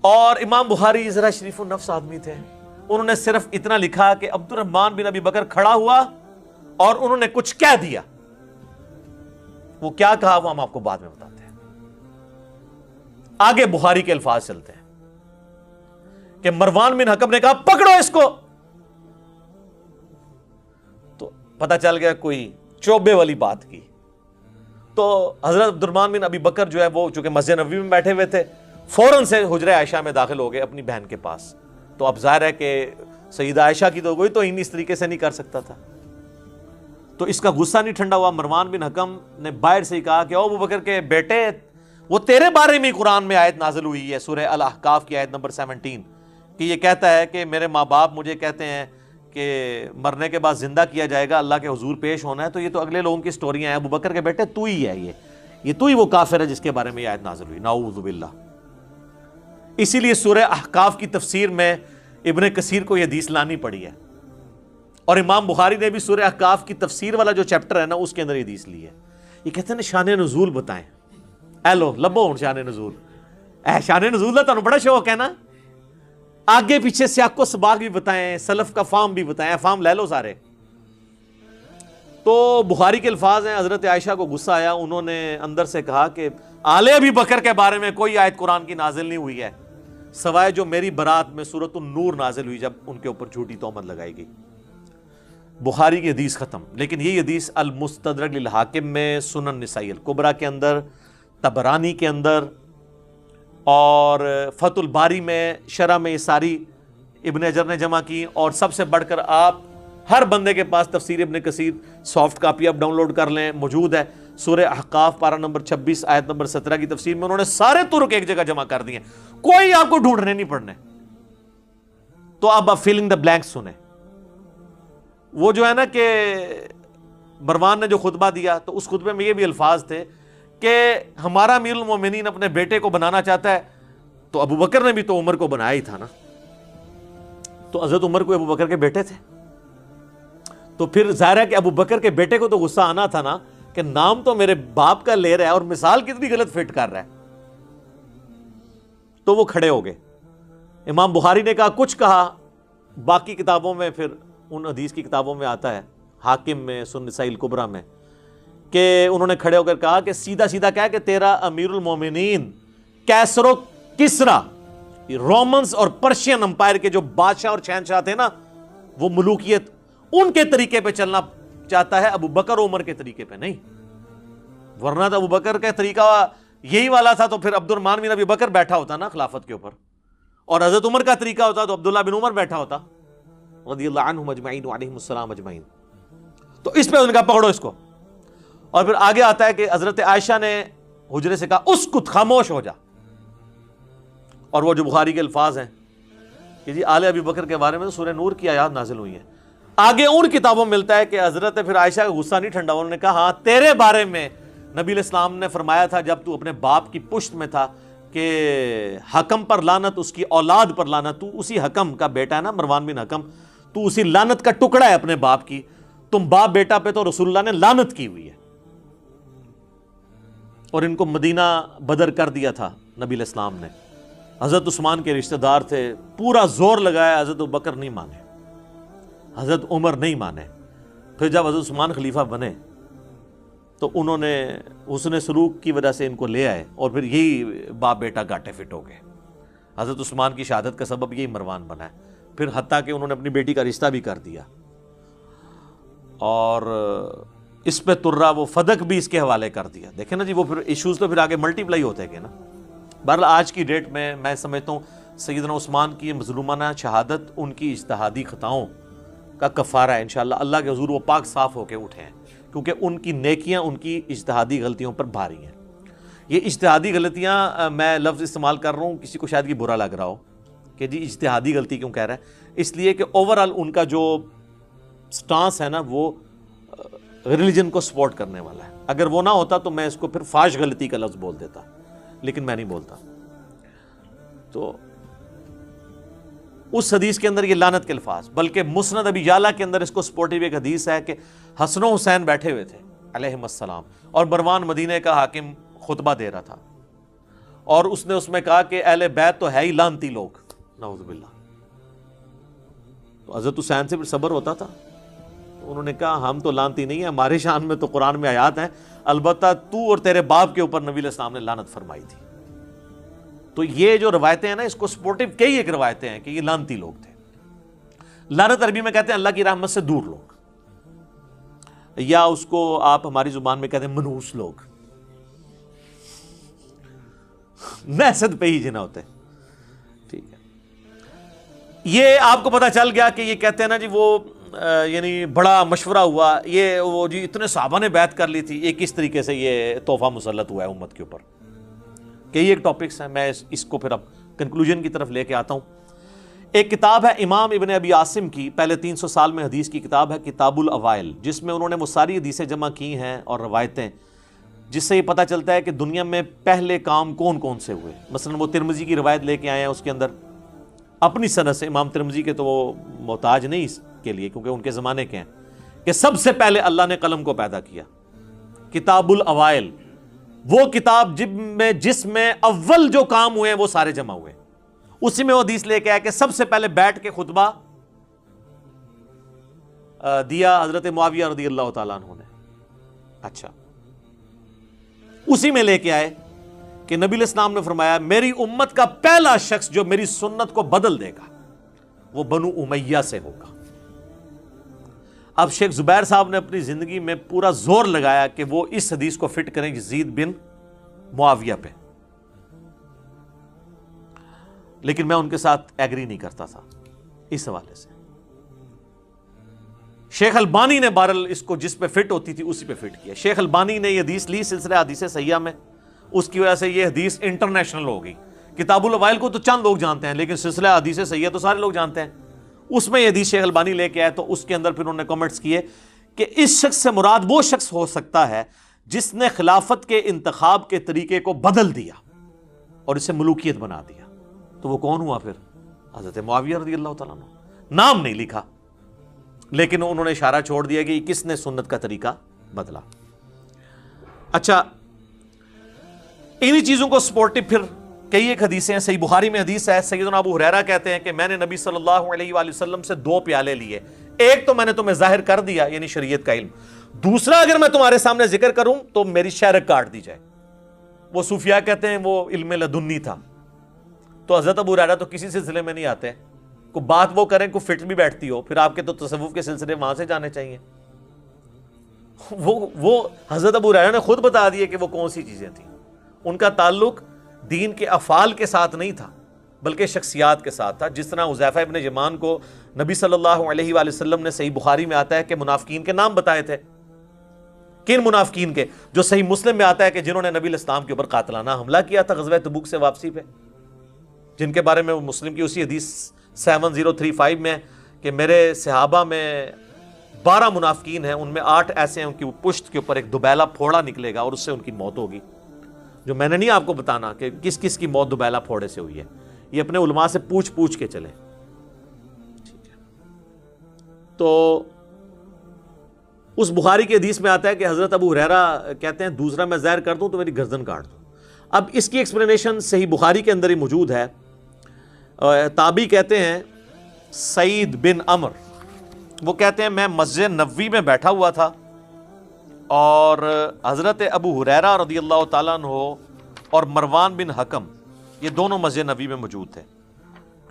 اور امام بخاری ذرا شریف النفس آدمی تھے، انہوں نے صرف اتنا لکھا کہ عبد الرحمن بن ابی بکر کھڑا ہوا اور انہوں نے کچھ کہہ دیا. وہ کیا کہا وہ ہم آپ کو بعد میں بتاتے ہیں. آگے بخاری کے الفاظ چلتے ہیں کہ مروان بن حکم نے کہا پکڑو اس کو. تو پتہ چل گیا کوئی چوبے والی بات کی. تو حضرت عبد الرحمن بن ابی بکر جو ہے وہ چونکہ مسجد نبوی میں بیٹھے ہوئے تھے، فوراً سے حجرہ عائشہ میں داخل ہو گئے اپنی بہن کے پاس. تو اب ظاہر ہے کہ سیدہ عائشہ کی تو کوئی توہین اس طریقے سے نہیں کر سکتا تھا. تو اس کا غصہ نہیں ٹھنڈا ہوا. مروان بن حکم نے باہر سے ہی کہا کہ او ابو بکر کے بیٹے، وہ تیرے بارے میں قرآن میں آیت نازل ہوئی ہے سورہ الاحقاف کی آیت نمبر 17 کہ یہ کہتا ہے کہ میرے ماں باپ مجھے کہتے ہیں کہ مرنے کے بعد زندہ کیا جائے گا، اللہ کے حضور پیش ہونا ہے. تو یہ تو اگلے لوگوں کی سٹوریاں ہیں. ابو بکر کے بیٹے تو ہی ہے، یہ تو ہی وہ کافر ہے جس کے بارے میں یہ آیت نازل ہوئی. نعوذ باللہ. اسی لیے سورہ احقاف کی تفسیر میں ابن کثیر کو یہ حدیث لانی پڑی ہے، اور امام بخاری نے بھی سورہ احقاف کی تفسیر والا جو چیپٹر ہے نا اس کے اندر یہ حدیث لی ہے. یہ کہتے ہیں شان نزول بتائیں. اے لو لبو شان نزول، شان نزول کا تمہیں بڑا شوق ہے نا، آگے پیچھے سیاق و سباق بھی بتائیں، سلف کا فام بھی بتائیں، فام لے لو سارے. تو بخاری کے الفاظ ہیں حضرت عائشہ کو غصہ آیا، انہوں نے اندر سے کہا کہ آل ابی بکر کے بارے میں کوئی آیت قرآن کی نازل نہیں ہوئی ہے سوائے جو میری برات میں سورۃ النور نازل ہوئی جب ان کے اوپر جھوٹی تہمت لگائی گئی. بخاری کی حدیث ختم. لیکن یہ حدیث المستدرک للحاکم میں، سنن نسائی الکبریٰ کے اندر، طبرانی کے اندر، اور فتح الباری میں شرح میں یہ ساری ابن حجر نے جمع کی. اور سب سے بڑھ کر آپ ہر بندے کے پاس تفسیر ابن کثیر سافٹ کاپی آپ ڈاؤن لوڈ کر لیں، موجود ہے. سورہ احقاف پارہ نمبر 26 آیت نمبر 17 کی تفسیر میں انہوں نے سارے طرق ایک جگہ جمع کر دیے، کوئی آپ کو ڈھونڈنے نہیں پڑنے. تو اب آپ فیلنگ دا بلینک سنیں. وہ جو ہے نا کہ مروان نے جو خطبہ دیا تو اس خطبے میں یہ بھی الفاظ تھے کہ ہمارا امیر المومنین اپنے بیٹے کو بنانا چاہتا ہے، تو ابو بکر نے بھی تو عمر کو بنایا ہی تھا نا. تو حضرت عمر کو ابو بکر کے بیٹے تھے، تو پھر ظاہر ہے کہ ابو بکر کے بیٹے کو تو غصہ آنا تھا نا کہ نام تو میرے باپ کا لے رہا ہے اور مثال کتنی غلط فٹ کر رہا ہے. تو وہ کھڑے ہو گئے. امام بخاری نے کہا کچھ کہا، باقی کتابوں میں پھر ان حدیث کی کتابوں میں آتا ہے، حاکم میں، سنن نسائی الکبریٰ میں، کہ انہوں نے کھڑے ہو کر کہا کہ سیدھا سیدھا کہا کہ تیرا امیر المومنین کیسر و کسرا، رومنز اور پرشین امپائر کے جو بادشاہ اور شہنشاہ تھے نا، وہ ملوکیت ان کے طریقے پہ چلنا چاہتا ہے، ابو بکر و عمر کے طریقے پہ نہیں. ورنہ تو ابو بکر کا طریقہ یہی والا تھا تو پھر عبد الرحمن بن ابی بکر بیٹھا ہوتا نا خلافت کے اوپر، اور حضرت عمر کا طریقہ ہوتا تو عبداللہ بن عمر بیٹھا ہوتا رضی اللہ عنہم اجمعین وعلیہم السلام اجمعین. تو اس پہ انہوں نے کہا پکڑو اس کو. اور پھر آگے آتا ہے کہ حضرت عائشہ نے حجرے سے کہا اسکت، خاموش ہو جا. اور وہ جو بخاری کے الفاظ ہیں کہ جی آل ابی بکر کے بارے میں تو سورہ نور کی آیات نازل ہوئی ہیں. آگے ان کتابوں میں ملتا ہے کہ حضرت پھر عائشہ کا غصہ نہیں ٹھنڈا، انہوں نے کہا ہاں تیرے بارے میں نبی علیہ السلام نے فرمایا تھا جب تو اپنے باپ کی پشت میں تھا کہ حکم پر لعنت، اس کی اولاد پر لعنت. تو اسی حکم کا بیٹا ہے نا مروان بن حکم، تو اسی لعنت کا ٹکڑا ہے اپنے باپ کی. تم باپ بیٹا پہ تو رسول اللہ نے لعنت کی ہوئی ہے. اور ان کو مدینہ بدر کر دیا تھا نبی علیہ السلام نے. حضرت عثمان کے رشتہ دار تھے، پورا زور لگایا، حضرت ابوبکر نہیں مانے، حضرت عمر نہیں مانے. پھر جب حضرت عثمان خلیفہ بنے تو انہوں نے حسن سلوک کی وجہ سے ان کو لے آئے، اور پھر یہی باپ بیٹا گاٹے فٹ ہو گئے. حضرت عثمان کی شہادت کا سبب یہی مروان بنا ہے. پھر حتیٰ کہ انہوں نے اپنی بیٹی کا رشتہ بھی کر دیا، اور اس پہ ترا وہ فدق بھی اس کے حوالے کر دیا. دیکھیں نا جی، وہ پھر ایشوز تو پھر آگے ملٹی پلائی ہوتے ہیں نا. بہرحال آج کی ڈیٹ میں سمجھتا ہوں سیدنا عثمان کی مظلومانہ شہادت ان کی اجتہادی خطاؤں کا کفارہ ہے. انشاءاللہ اللہ کے حضور وہ پاک صاف ہو کے اٹھے ہیں، کیونکہ ان کی نیکیاں ان کی اجتہادی غلطیوں پر بھاری ہیں. یہ اجتہادی غلطیاں، میں لفظ استعمال کر رہا ہوں، کسی کو شاید یہ برا لگ رہا ہو کہ جی اجتہادی غلطی کیوں کہہ رہا ہے، اس لیے کہ اوورآل ان کا جو سٹانس ہے نا وہ ریلیجن کو سپورٹ کرنے والا ہے. اگر وہ نہ ہوتا تو میں اس کو پھر فاش غلطی کا لفظ بول دیتا, لیکن میں نہیں بولتا. تو اس حدیث کے اندر یہ لعنت کے الفاظ, بلکہ مسند ابی یعلا کے اندر اس کو سپورٹیو ایک حدیث ہے کہ حسن و حسین بیٹھے ہوئے تھے علیہم السلام, اور مروان مدینے کا حاکم خطبہ دے رہا تھا, اور اس نے اس میں کہا کہ اہل بیت تو ہے ہی لعنتی لوگ, نعوذ باللہ. تو حضرت حسین سے پھر صبر ہوتا تھا. انہوں نے کہا ہم تو لعنتی نہیں ہیں, ہمارے شان میں تو قرآن میں آیات ہیں, البتہ تو اور تیرے باپ کے اوپر نبی علیہ السلام نے لعنت فرمائی تھی. تو یہ جو روایتیں ہیں نا, اس کو سپورٹیو کئی ایک روایتیں ہیں کہ یہ لعنتی لوگ تھے. لعنت عربی میں کہتے ہیں اللہ کی رحمت سے دور لوگ, یا اس کو آپ ہماری زبان میں کہتے ہیں منحوس لوگ, نحست پہ ہی جنا ہوتے. ٹھیک ہے, یہ آپ کو پتا چل گیا کہ یہ کہتے ہیں نا جی وہ یعنی بڑا مشورہ ہوا, یہ وہ جی اتنے صحابہ نے بیعت کر لی تھی, یہ کس طریقے سے یہ تحفہ مسلط ہوا ہے امت کے اوپر. کئی ایک ٹاپکس ہیں, میں اس کو پھر اب کنکلوژن کی طرف لے کے آتا ہوں. ایک کتاب ہے امام ابن ابی عاصم کی, پہلے 300 سال میں حدیث کی کتاب ہے کتاب الاوائل, جس میں انہوں نے وہ ساری حدیثیں جمع کی ہیں اور روایتیں, جس سے یہ پتہ چلتا ہے کہ دنیا میں پہلے کام کون کون سے ہوئے. مثلا وہ ترمذی کی روایت لے کے آئے ہیں, اس کے اندر اپنی سند سے, امام ترمذی کے تو وہ محتاج نہیں اس کے لیے کیونکہ ان کے زمانے کے ہیں, کہ سب سے پہلے اللہ نے قلم کو پیدا کیا. کتاب الاوائل وہ کتاب جس میں اول جو کام ہوئے ہیں وہ سارے جمع ہوئے. اسی میں وہ حدیث لے کے آیا کہ سب سے پہلے بیٹھ کے خطبہ دیا حضرت معاویہ رضی اللہ تعالیٰ عنہ نے. اچھا, اسی میں لے کے آئے کہ نبی علیہ السلام نے فرمایا میری امت کا پہلا شخص جو میری سنت کو بدل دے گا وہ بنو امیہ سے ہوگا. اب شیخ زبیر صاحب نے اپنی زندگی میں پورا زور لگایا کہ وہ اس حدیث کو فٹ کریں یزید بن معاویہ پہ, لیکن میں ان کے ساتھ ایگری نہیں کرتا تھا اس حوالے سے. شیخ البانی نے بہرحال اس کو جس پہ فٹ ہوتی تھی اسی پہ فٹ کیا. شیخ البانی نے یہ حدیث لی سلسلہ حدیث صحیحہ میں, اس کی وجہ سے یہ حدیث انٹرنیشنل ہو گئی. کتاب الاوائل کو تو چند لوگ جانتے ہیں, لیکن سلسلہ حدیث صحیحہ تو سارے لوگ جانتے ہیں. اس میں یہ حدیث شیخ البانی لے کے آئے تو اس کے اندر پھر انہوں نے کمنٹس کیے کہ اس شخص سے مراد وہ شخص ہو سکتا ہے جس نے خلافت کے انتخاب کے طریقے کو بدل دیا اور اسے ملوکیت بنا دیا. تو وہ کون ہوا پھر؟ حضرت معاویہ رضی اللہ تعالیٰ عنہ. نام نہیں لکھا, لیکن انہوں نے اشارہ چھوڑ دیا کہ کس نے سنت کا طریقہ بدلا. اچھا, انہی چیزوں کو سپورٹیو پھر کئی ایک حدیثیں ہیں. صحیح بخاری میں حدیث ہے, سیدنا ابو ہریرہ کہتے ہیں کہ میں نے نبی صلی اللہ علیہ وآلہ وسلم سے 2 پیالے لیے, ایک تو میں نے تمہیں ظاہر کر دیا یعنی شریعت کا علم, دوسرا اگر میں تمہارے سامنے ذکر کروں تو میری شہرک کاٹ دی جائے. وہ صوفیاء کہتے ہیں وہ علم لدنی تھا. تو حضرت ابو ہریرہ تو کسی سلسلے میں نہیں آتے, کو بات وہ کریں کو فٹ بھی بیٹھتی ہو, پھر آپ کے تو تصوف کے سلسلے وہاں سے جانے چاہیے. وہ حضرت ابو ہریرہ نے خود بتا دیے کہ وہ کون سی چیزیں تھیں. ان کا تعلق دین کے افعال کے ساتھ نہیں تھا بلکہ شخصیات کے ساتھ تھا. جس طرح حذیفہ ابن یمان کو نبی صلی اللہ علیہ وآلہ وسلم نے صحیح بخاری میں آتا ہے کہ منافقین کے نام بتائے تھے. کن منافقین کے؟ جو صحیح مسلم میں آتا ہے کہ جنہوں نے نبی علیہ السلام کے اوپر قاتلانہ حملہ کیا تھا غزوہ تبوک سے واپسی پہ, جن کے بارے میں وہ مسلم کی اسی حدیث 7035 میں کہ میرے صحابہ میں 12 منافقین ہیں, ان میں 8 ایسے ہیں ان کی پشت کے اوپر ایک دوبیلا پھوڑا نکلے گا اور اس سے ان کی موت ہوگی. جو میں نے نہیں آپ کو بتانا کہ کس کس کی موت دوبیلا پھوڑے سے ہوئی ہے, یہ اپنے علماء سے پوچھ کے چلیں. ٹھیک ہے, تو اس بخاری کی حدیث میں آتا ہے کہ حضرت ابو ہریرہ کہتے ہیں دوسرا میں ظاہر کر دوں تو میری گردن کاٹ دوں. اب اس کی ایکسپلینیشن صحیح بخاری کے اندر ہی موجود ہے. تابعی کہتے ہیں سعید بن عمر, وہ کہتے ہیں میں مسجد نبوی میں بیٹھا ہوا تھا اور حضرت ابو ہریرہ رضی اللہ تعالیٰ عنہ اور مروان بن حکم یہ دونوں مسجد نبوی میں موجود تھے,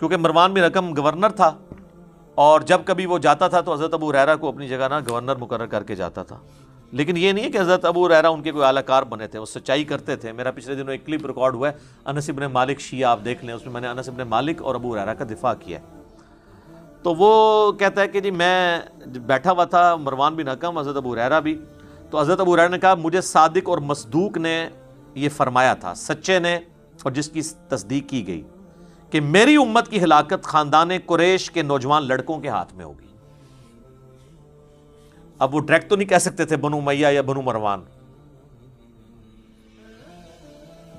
کیونکہ مروان بن حکم گورنر تھا اور جب کبھی وہ جاتا تھا تو حضرت ابو ہریرہ کو اپنی جگہ نا گورنر مقرر کر کے جاتا تھا. لیکن یہ نہیں ہے کہ حضرت ابو ہریرہ ان کے کوئی اعلی کار بنے تھے, وہ سچائی کرتے تھے. میرا پچھلے دنوں ایک کلپ ریکارڈ ہوا ہے انس بن مالک شیعہ, آپ دیکھ لیں, اس میں میں نے انس بن مالک اور ابو ہریرہ کا دفاع کیا ہے. تو وہ کہتا ہے کہ جی میں بیٹھا ہوا تھا, مروان بن حکم, حضرت ابو ہریرہ بھی. تو حضرت ابو ہریرہ نے کہا مجھے صادق اور مصدوق نے یہ فرمایا تھا, سچے نے اور جس کی تصدیق کی گئی, کہ میری امت کی ہلاکت خاندان قریش کے نوجوان لڑکوں کے ہاتھ میں ہوگی. اب وہ ڈائریکٹ تو نہیں کہہ سکتے تھے بنو امیہ یا بنو مروان،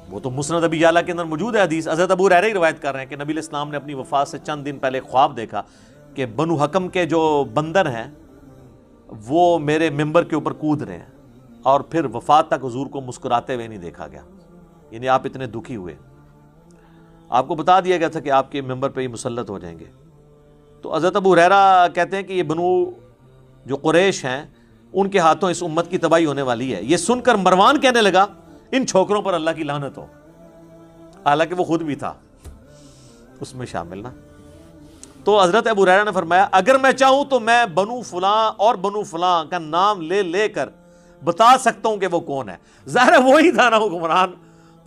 وہ تو مسند ابی یعلا کے اندر موجود ہے حدیث. حضرت ابو ہریرہ ہی روایت کر رہے ہیں کہ نبی علیہ السلام نے اپنی وفات سے چند دن پہلے خواب دیکھا کہ بنو حکم کے جو بندر ہیں وہ میرے ممبر کے اوپر کود رہے ہیں، اور پھر وفات تک حضور کو مسکراتے ہوئے نہیں دیکھا گیا، یعنی آپ اتنے دکھی ہوئے. آپ کو بتا دیا گیا تھا کہ آپ کے ممبر پہ یہ مسلط ہو جائیں گے. تو حضرت ابو ہریرہ کہتے ہیں کہ یہ بنو جو قریش ہیں ان کے ہاتھوں اس امت کی تباہی ہونے والی ہے. یہ سن کر مروان کہنے لگا ان چھوکروں پر اللہ کی لعنت ہو، حالانکہ وہ خود بھی تھا اس میں شامل نا. تو حضرت ابو ہریرہ نے فرمایا اگر میں چاہوں تو میں بنو فلاں اور بنو فلاں کا نام لے لے کر بتا سکتا ہوں کہ وہ کون ہے. ظاہر ہے وہی تھا نا حکمران،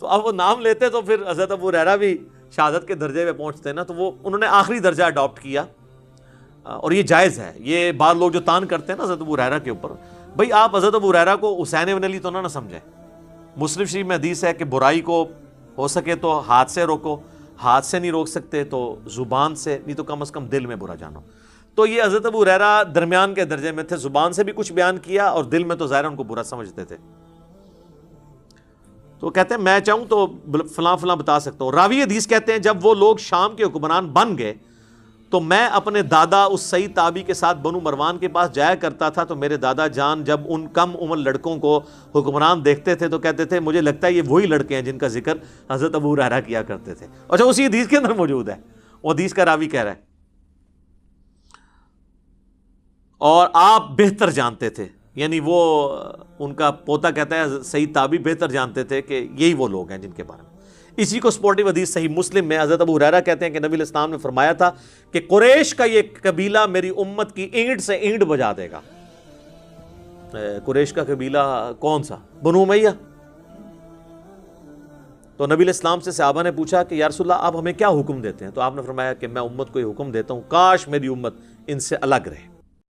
تو اب وہ نام لیتے تو پھر حضرت ابو ہریرہ بھی شہادت کے درجے پہ پہنچتے نا، تو وہ انہوں نے آخری درجہ اڈاپٹ کیا. اور یہ جائز ہے. یہ بعض لوگ جو تان کرتے ہیں نا حضرت ابو ہریرہ کے اوپر، بھئی آپ حضرت ابو ہریرہ کو حسین ابن علی تو نہ سمجھیں. مسلم شریف میں حدیث ہے کہ برائی کو ہو سکے تو ہاتھ سے روکو، ہاتھ سے نہیں روک سکتے تو زبان سے، نہیں تو کم از کم دل میں برا جانو. تو یہ حضرت ابو ہریرہ درمیان کے درجے میں تھے، زبان سے بھی کچھ بیان کیا اور دل میں تو ظاہر ان کو برا سمجھتے تھے. تو کہتے ہیں میں چاہوں تو فلاں فلاں بتا سکتا ہوں. راوی حدیث کہتے ہیں جب وہ لوگ شام کے حکمران بن گئے تو میں اپنے دادا اس سعید تابعی کے ساتھ بنو مروان کے پاس جایا کرتا تھا. تو میرے دادا جان جب ان کم عمر لڑکوں کو حکمران دیکھتے تھے تو کہتے تھے مجھے لگتا ہے یہ وہی لڑکے ہیں جن کا ذکر حضرت ابو ہریرہ کیا کرتے تھے. اچھا اسی حدیث کے اندر موجود ہے، وہ حدیث کا راوی کہہ رہا ہے اور آپ بہتر جانتے تھے، یعنی وہ ان کا پوتا کہتا ہے سعید تابعی بہتر جانتے تھے کہ یہی وہ لوگ ہیں جن کے بارے میں. اسی کو سپورٹیو حدیث صحیح مسلم میں حضرت ابو ہریرہ کہتے ہیں کہ نبی علیہ السلام نے فرمایا تھا کہ قریش کا یہ قبیلہ میری امت کی اینٹ سے اینٹ بجا دے گا. قریش کا قبیلہ کون سا؟ بنو امیہ. تو نبی علیہ السلام سے صحابہ نے پوچھا کہ یا رسول اللہ آپ ہمیں کیا حکم دیتے ہیں؟ تو آپ نے فرمایا کہ میں امت کو یہ حکم دیتا ہوں کاش میری امت ان سے الگ رہے.